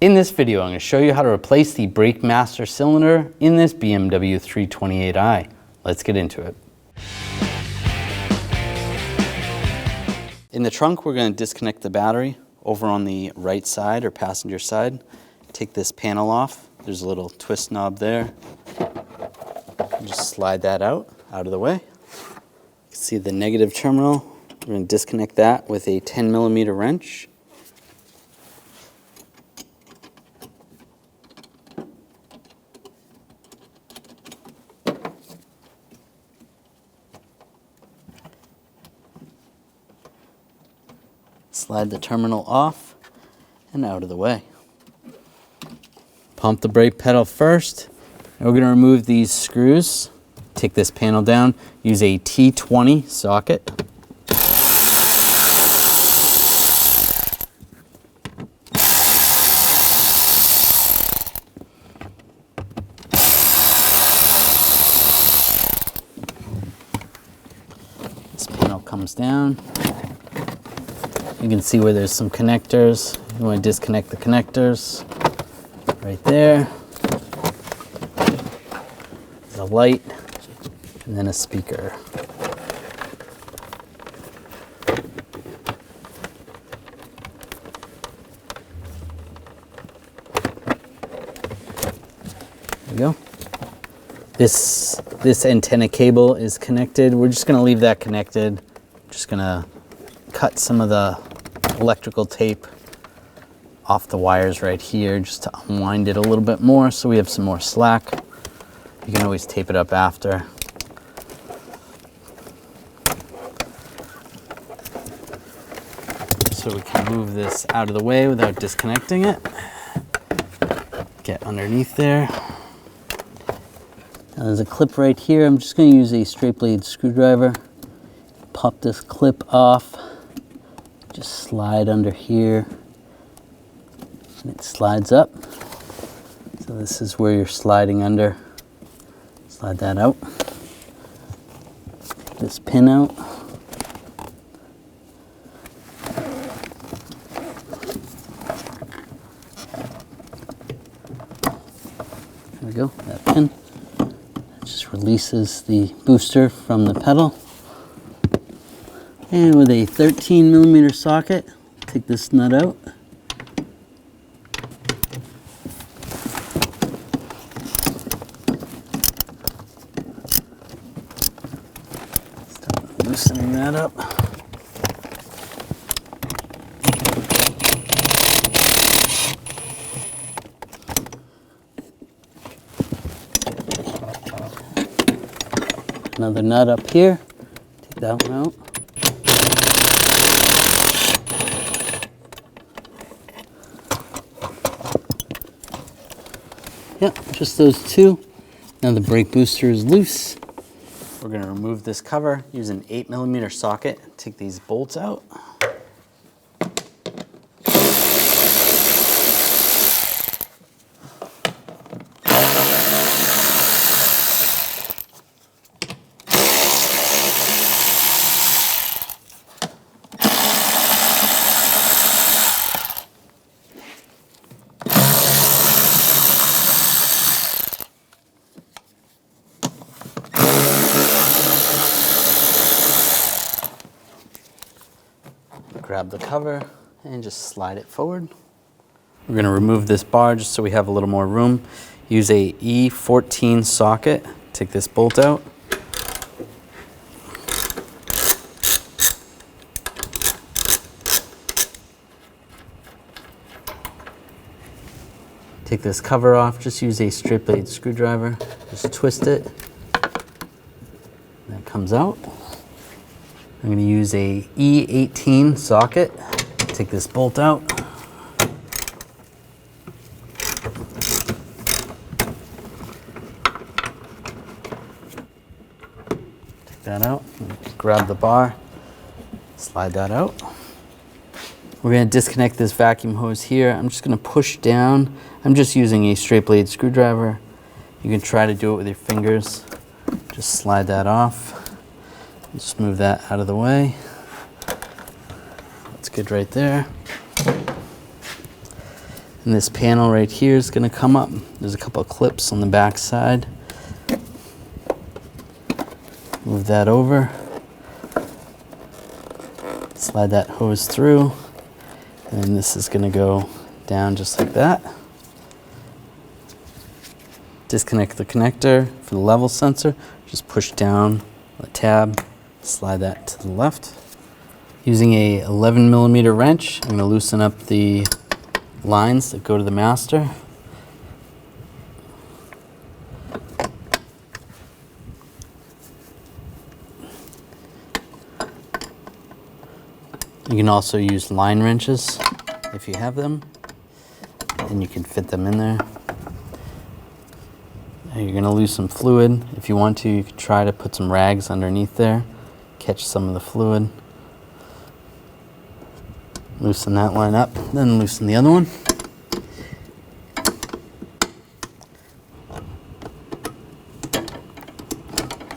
In this video, I'm going to show you how to replace the brake master cylinder in this BMW 328i. Let's get into it. In the trunk, we're going to disconnect the battery over on the right side or passenger side. Take this panel off. There's a little twist knob there. Just slide that out of the way. You can see the negative terminal. We're going to disconnect that with a 10mm wrench. Slide the terminal off and out of the way. Pump the brake pedal first. And we're going to remove these screws. Take this panel down. Use a T20 socket. This panel comes down. You can see where there's some connectors. You want to disconnect the connectors right there. There's a light and then a speaker. There we go. This antenna cable is connected. We're just going to leave that connected. Just going to cut some of the electrical tape off the wires right here just to unwind it a little bit more so we have some more slack. You can always tape it up after. So we can move this out of the way without disconnecting it. Get underneath there. Now there's a clip right here. I'm just going to use a straight blade screwdriver. Pop this clip off. Just slide under here and it slides up. So this is where you're sliding under. Slide that out. Take this pin out. There we go, that pin. That just releases the booster from the pedal. And with a 13mm socket, take this nut out. Start loosening that up. Another nut up here. Take that one out. Yep, just those two. Now the brake booster is loose. We're going to remove this cover, use an 8mm socket, take these bolts out. Grab the cover and just slide it forward. We're going to remove this bar just so we have a little more room. Use a E14 socket. Take this bolt out. Take this cover off. Just use a straight blade screwdriver. Just twist it. That comes out. I'm going to use a E18 socket. Take this bolt out. Take that out. Grab the bar. Slide that out. We're going to disconnect this vacuum hose here. I'm just going to push down. I'm just using a straight blade screwdriver. You can try to do it with your fingers. Just slide that off. Just move that out of the way. That's good right there. And this panel right here is going to come up. There's a couple of clips on the back side. Move that over. Slide that hose through. And then this is going to go down just like that. Disconnect the connector for the level sensor. Just push down the tab, slide that to the left. Using a 11mm wrench, I'm going to loosen up the lines that go to the master. You can also use line wrenches if you have them, and you can fit them in there. Now you're going to lose some fluid. If you want to, you can try to put some rags underneath there, catch some of the fluid. Loosen that line up, then loosen the other one.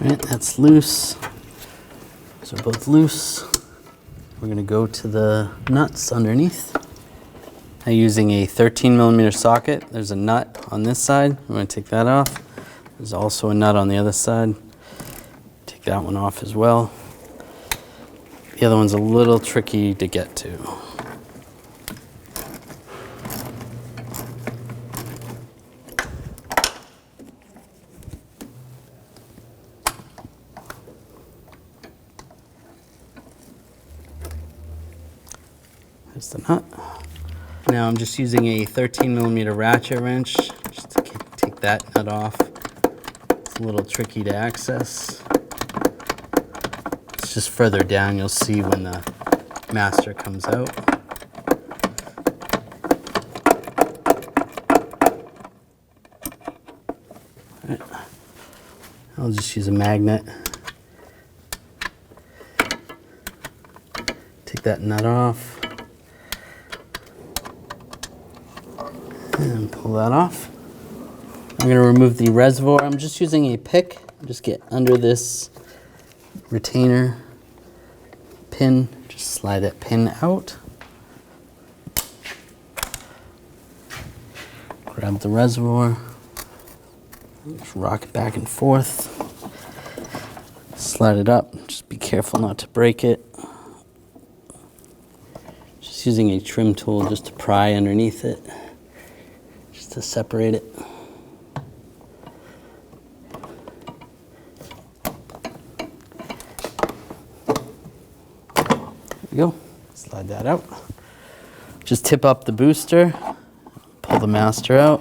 All right, that's loose. Those are both loose. We're going to go to the nuts underneath. Now using a 13mm socket, there's a nut on this side. I'm going to take that off. There's also a nut on the other side. Take that one off as well. The other one's a little tricky to get to. There's the nut. Now I'm just using a 13mm ratchet wrench just to take that nut off. It's a little tricky to access. It's just further down, you'll see when the master comes out. All right. I'll just use a magnet. Take that nut off. And pull that off. I'm going to remove the reservoir. I'm just using a pick. Just get under this retainer pin. Just slide that pin out. Grab the reservoir. Just rock it back and forth. Slide it up. Just be careful not to break it. Just using a trim tool just to pry underneath it. To separate it. There we go. Slide that out. Just tip up the booster, pull the master out.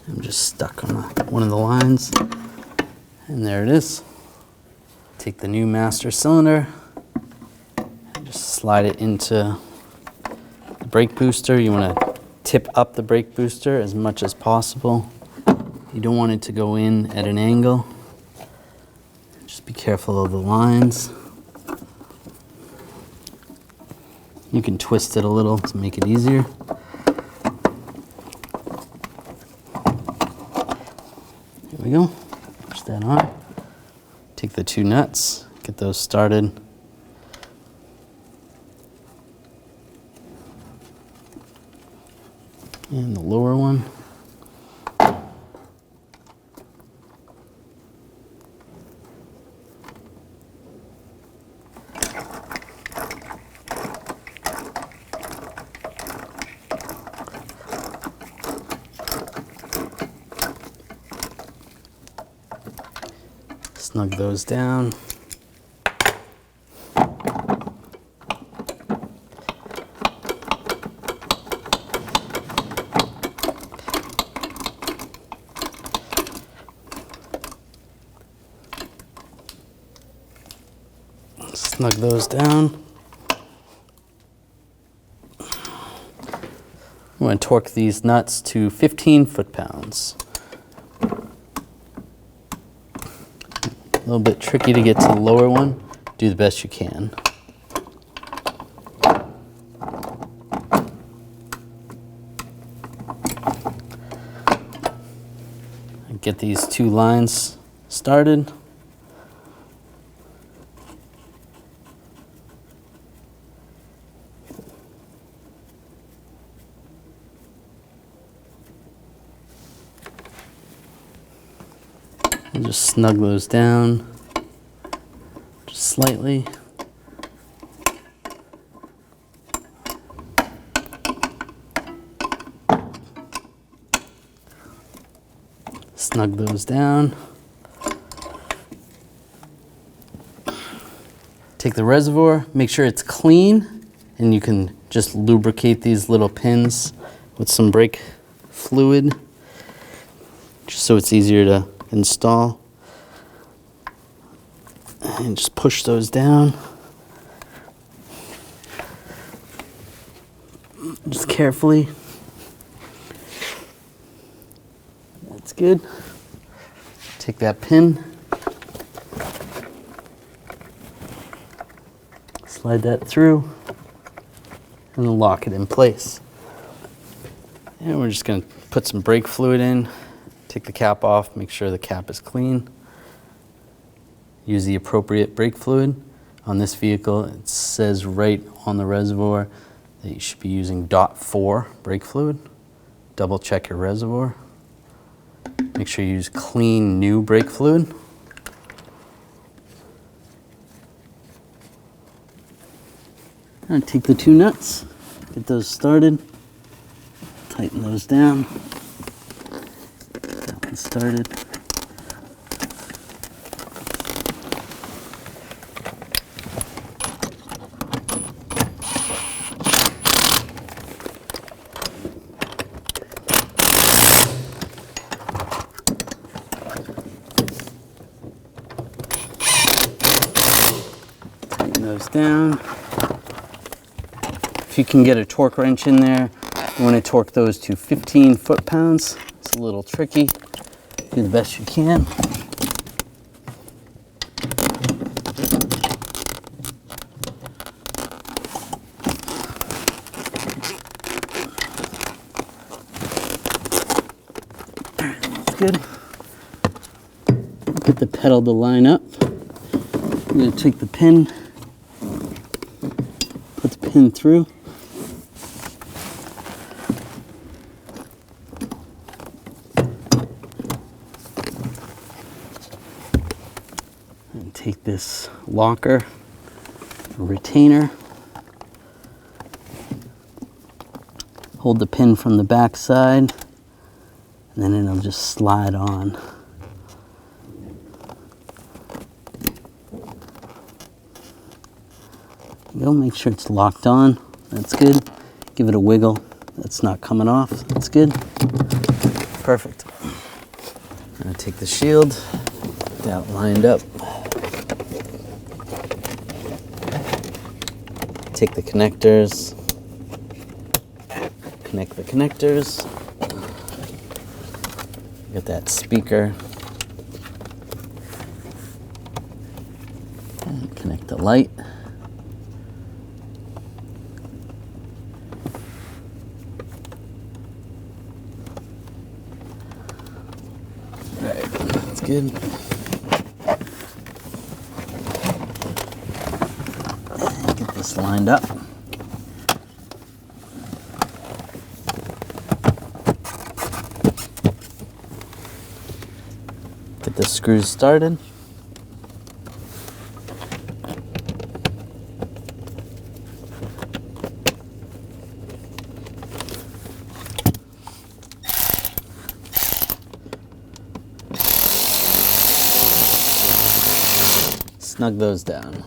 I'm just stuck on one of the lines, and there it is. Take the new master cylinder and just slide it into the brake booster. You want to tip up the brake booster as much as possible. You don't want it to go in at an angle. Just be careful of the lines. You can twist it a little to make it easier. There we go. Push that on. Take the two nuts, get those started. And the lower one. Snug those down. Snug those down. I'm going to torque these nuts to 15 foot-pounds. A little bit tricky to get to the lower one. Do the best you can. Get these two lines started. And just snug those down just slightly. Snug those down. Take the reservoir, make sure it's clean, and you can just lubricate these little pins with some brake fluid, just so it's easier to install. And just push those down. Just carefully. That's good. Take that pin, slide that through, and then lock it in place. And we're just going to put some brake fluid in, take the cap off, make sure the cap is clean. Use the appropriate brake fluid. On this vehicle, it says right on the reservoir that you should be using .4 brake fluid. Double check your reservoir. Make sure you use clean, new brake fluid. And take the two nuts, get those started, tighten those down. That one started. Those down. If you can get a torque wrench in there, you want to torque those to 15 foot-pounds. It's a little tricky. Do the best you can. That's good. Get the pedal to line up. I'm going to take the pin, put the pin through. And take this locker, retainer, hold the pin from the back side, and then it'll just slide on. Go, make sure it's locked on. That's good. Give it a wiggle. That's not coming off. That's good. Perfect. I'm gonna take the shield, get that lined up. Take the connectors, connect the connectors. Get that speaker. And connect the light. Good. Get this lined up. Get the screws started. Snug those down.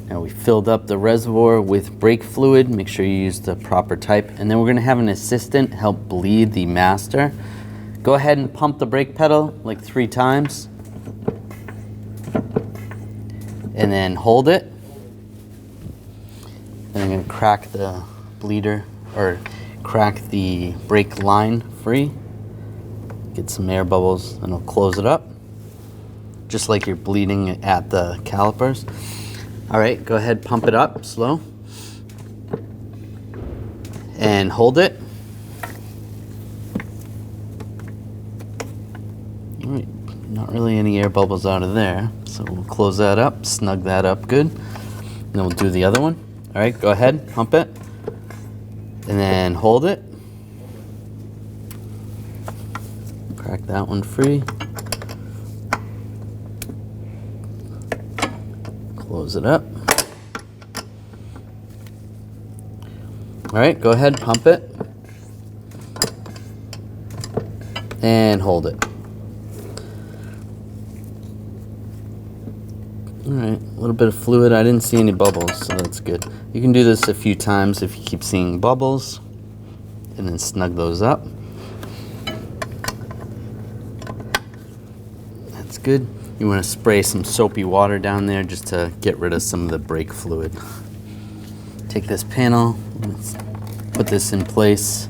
Now we filled up the reservoir with brake fluid. Make sure you use the proper type. And then we're going to have an assistant help bleed the master. Go ahead and pump the brake pedal like 3 times. And then hold it. And I'm going to crack the bleeder, or crack the brake line free. Get some air bubbles and I'll close it up. just like you're bleeding at the calipers. All right, go ahead, pump it up slow. And hold it. All right, not really any air bubbles out of there. So we'll close that up, snug that up good. And then we'll do the other one. All right, go ahead, pump it. And then hold it. Crack that one free. Close it up. All right, go ahead, pump it. And hold it. All right, a little bit of fluid. I didn't see any bubbles, so that's good. You can do this a few times if you keep seeing bubbles, and then snug those up. That's good. You want to spray some soapy water down there just to get rid of some of the brake fluid. Take this panel, let's put this in place.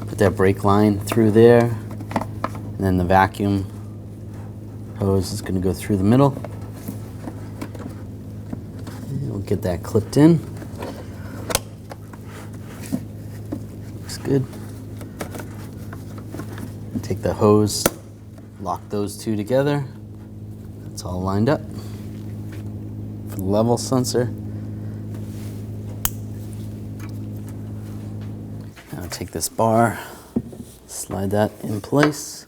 Put that brake line through there, and then the vacuum hose is going to go through the middle. And we'll get that clipped in. Looks good. Take the hose, lock those two together. It's all lined up. For the level sensor. Now take this bar, slide that in place,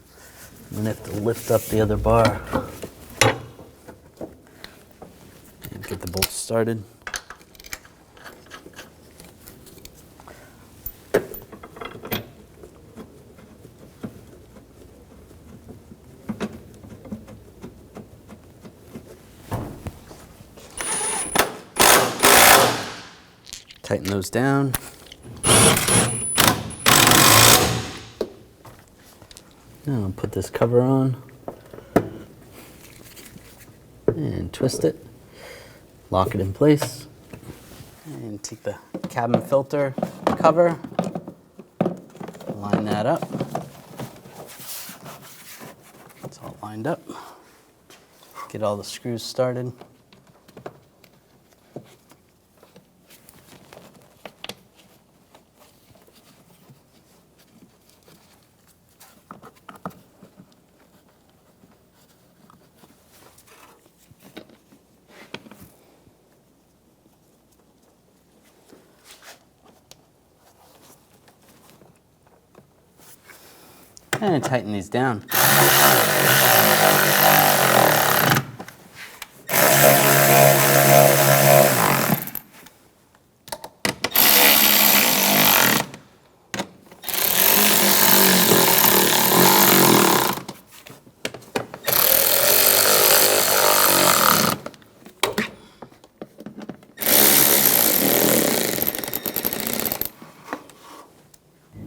and then have to lift up the other bar and get the bolts started. Tighten those down. Now I'll put this cover on and twist it, lock it in place, and take the cabin filter cover, line that up. It's all lined up. Get all the screws started. And tighten these down.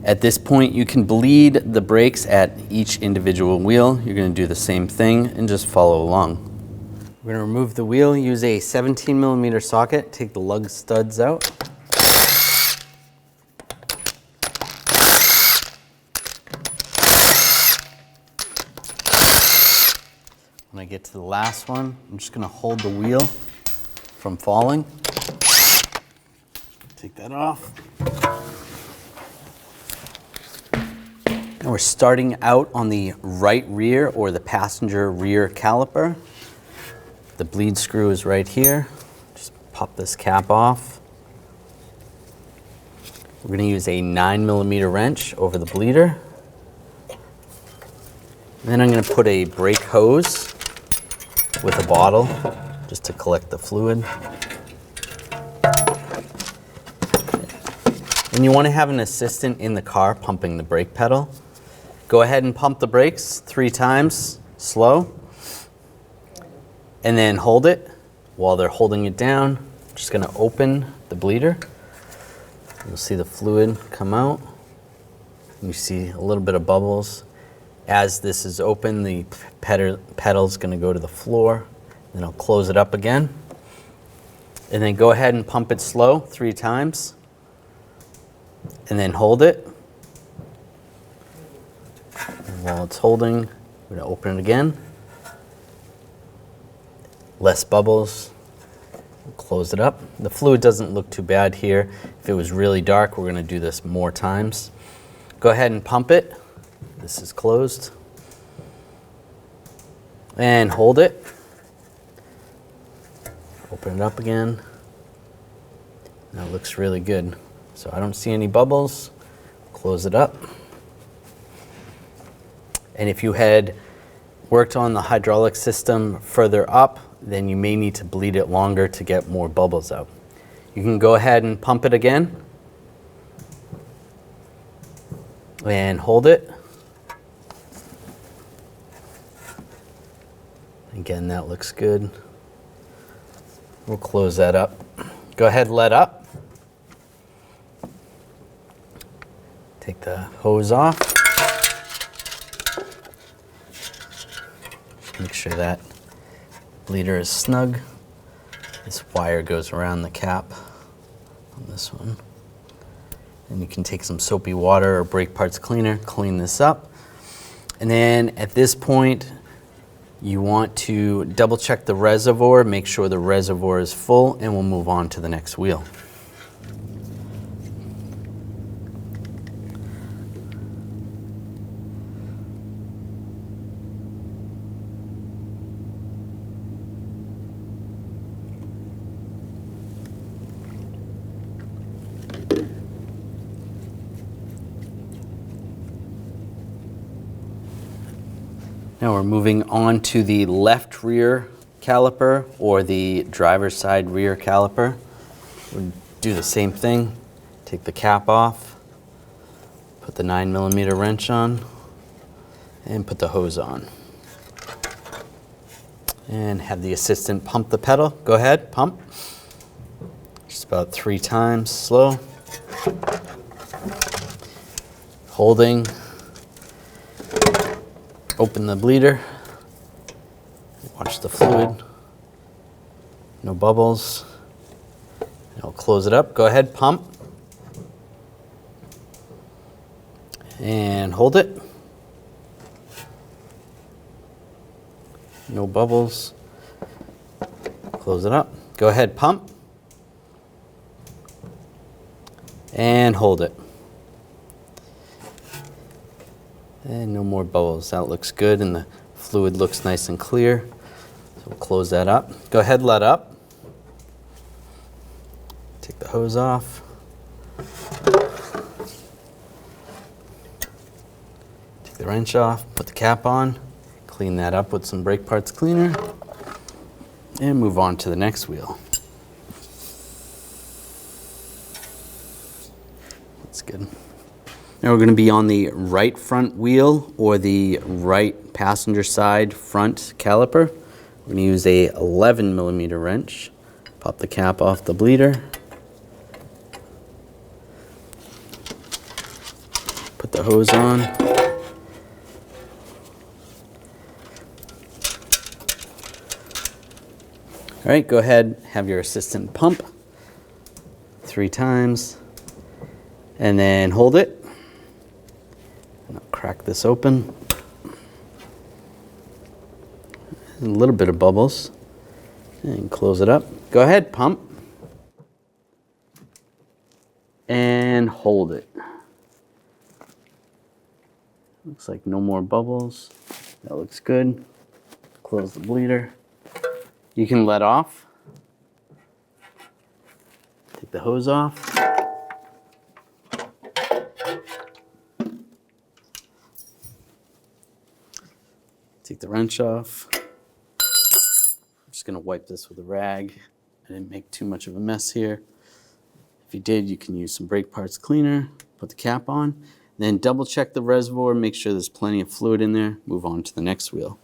At this point, you can bleed the brakes at each individual wheel. You're going to do the same thing and just follow along. We're going to remove the wheel, use a 17mm socket, take the lug studs out. When I get to the last one, I'm just going to hold the wheel from falling. Take that off. Now we're starting out on the right rear or the passenger rear caliper. The bleed screw is right here. Just pop this cap off. We're going to use a 9mm wrench over the bleeder. Then I'm going to put a brake hose with a bottle just to collect the fluid. And you want to have an assistant in the car pumping the brake pedal. Go ahead and pump the brakes 3 times, slow, and then hold it. While they're holding it down, I'm just going to open the bleeder. You'll see the fluid come out. You see a little bit of bubbles. As this is open, the pedal is going to go to the floor. Then I'll close it up again. And then go ahead and pump it slow 3 times. and then hold it. And while it's holding, we're going to open it again. Less bubbles. We'll close it up. The fluid doesn't look too bad here. If it was really dark, we're going to do this more times. Go ahead and pump it. This is closed. And hold it. Open it up again. That looks really good. So I don't see any bubbles. Close it up. And if you had worked on the hydraulic system further up, then you may need to bleed it longer to get more bubbles out. You can go ahead and pump it again. And hold it. Again, that looks good. We'll close that up. Go ahead, let up. Take the hose off. Make sure that bleeder is snug. This wire goes around the cap on this one. And you can take some soapy water or brake parts cleaner, clean this up. And then at this point, you want to double check the reservoir, make sure the reservoir is full, and we'll move on to the next wheel. Now we're moving on to the left rear caliper or the driver's side rear caliper. We'll do the same thing. Take the cap off, put the 9mm wrench on, and put the hose on. And have the assistant pump the pedal. Go ahead, pump. Just about 3 times, slow. Holding. Open the bleeder, watch the fluid, no bubbles. And I'll close it up. Go ahead, pump. And hold it. No bubbles. Close it up. Go ahead, pump. And hold it. And no more bubbles. That looks good, and the fluid looks nice and clear. So we'll close that up. Go ahead, let up. Take the hose off. Take the wrench off, put the cap on, clean that up with some brake parts cleaner, and move on to the next wheel. That's good. Now we're going to be on the right front wheel or the right passenger side front caliper. We're going to use a 11mm wrench. Pop the cap off the bleeder. Put the hose on. All right, go ahead, have your assistant pump 3 times and then hold it. Crack this open. A little bit of bubbles. And close it up. Go ahead, pump. And hold it. Looks like no more bubbles. That looks good. Close the bleeder. You can let off. Take the hose off. Take the wrench off. I'm just gonna wipe this with a rag. I didn't make too much of a mess here. If you did, you can use some brake parts cleaner, put the cap on, then double check the reservoir, make sure there's plenty of fluid in there, move on to the next wheel.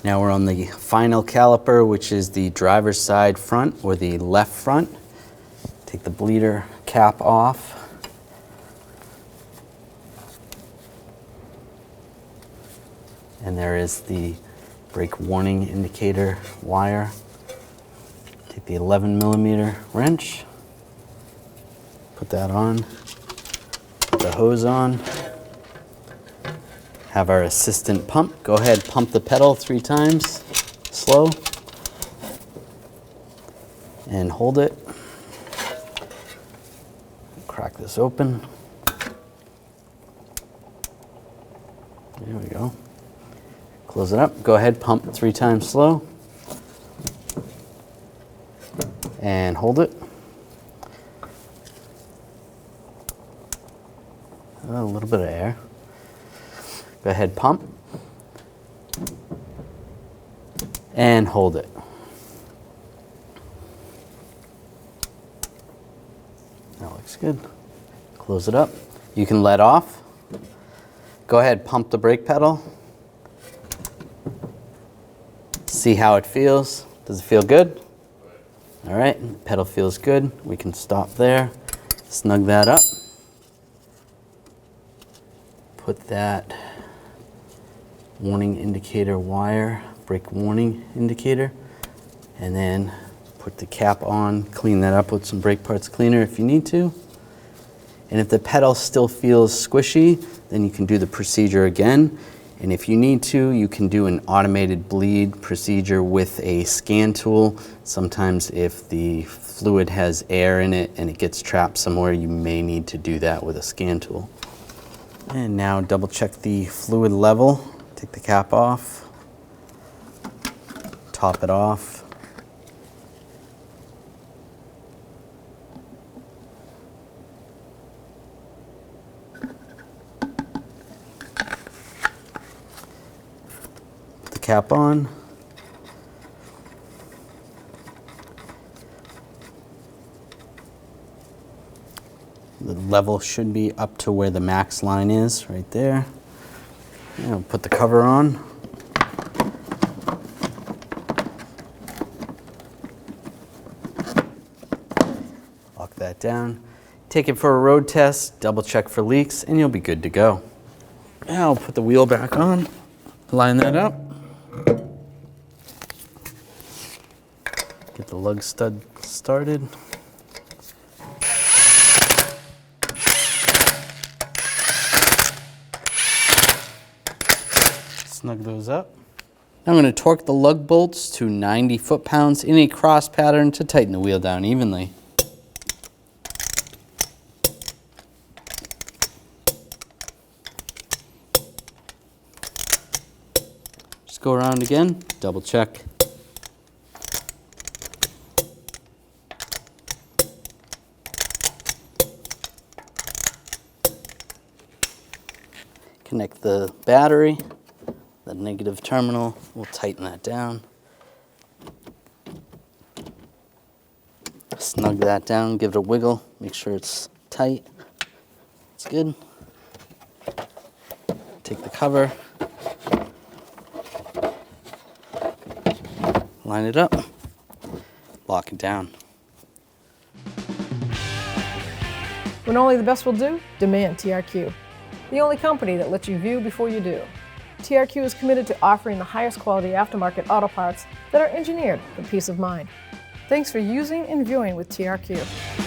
Now we're on the final caliper, which is the driver's side front or the left front. Take the bleeder cap off. And there is the brake warning indicator wire. Take the 11mm wrench, put that on. hose on. Have our assistant pump. Go ahead, pump the pedal 3 times, slow. And hold it. Crack this open. There we go. Close it up. Go ahead, pump 3 times slow. And hold it. A little bit of air. Go ahead, pump. And hold it. That looks good. Close it up. You can let off. Go ahead, pump the brake pedal. See how it feels. Does it feel good? All right, pedal feels good. We can stop there. Snug that up. Put that warning indicator wire, brake warning indicator, and then put the cap on, clean that up with some brake parts cleaner if you need to. And if the pedal still feels squishy, then you can do the procedure again. And if you need to, you can do an automated bleed procedure with a scan tool. Sometimes if the fluid has air in it and it gets trapped somewhere, you may need to do that with a scan tool. And now double check the fluid level. Take the cap off, top it off. Put the cap on. The level should be up to where the max line is, right there. I'll put the cover on. Lock that down. Take it for a road test, double check for leaks, and you'll be good to go. Now I'll put the wheel back on, line that up. Get the lug stud started. Snug those up. Now I'm going to torque the lug bolts to 90 foot-pounds in a cross pattern to tighten the wheel down evenly. Just go around again, double check. Connect the battery. The negative terminal, we'll tighten that down. Snug that down, give it a wiggle, make sure it's tight. It's good. Take the cover, line it up, lock it down. When only the best will do, demand TRQ. The only company that lets you view before you do. TRQ is committed to offering the highest quality aftermarket auto parts that are engineered for peace of mind. Thanks for using and viewing with TRQ.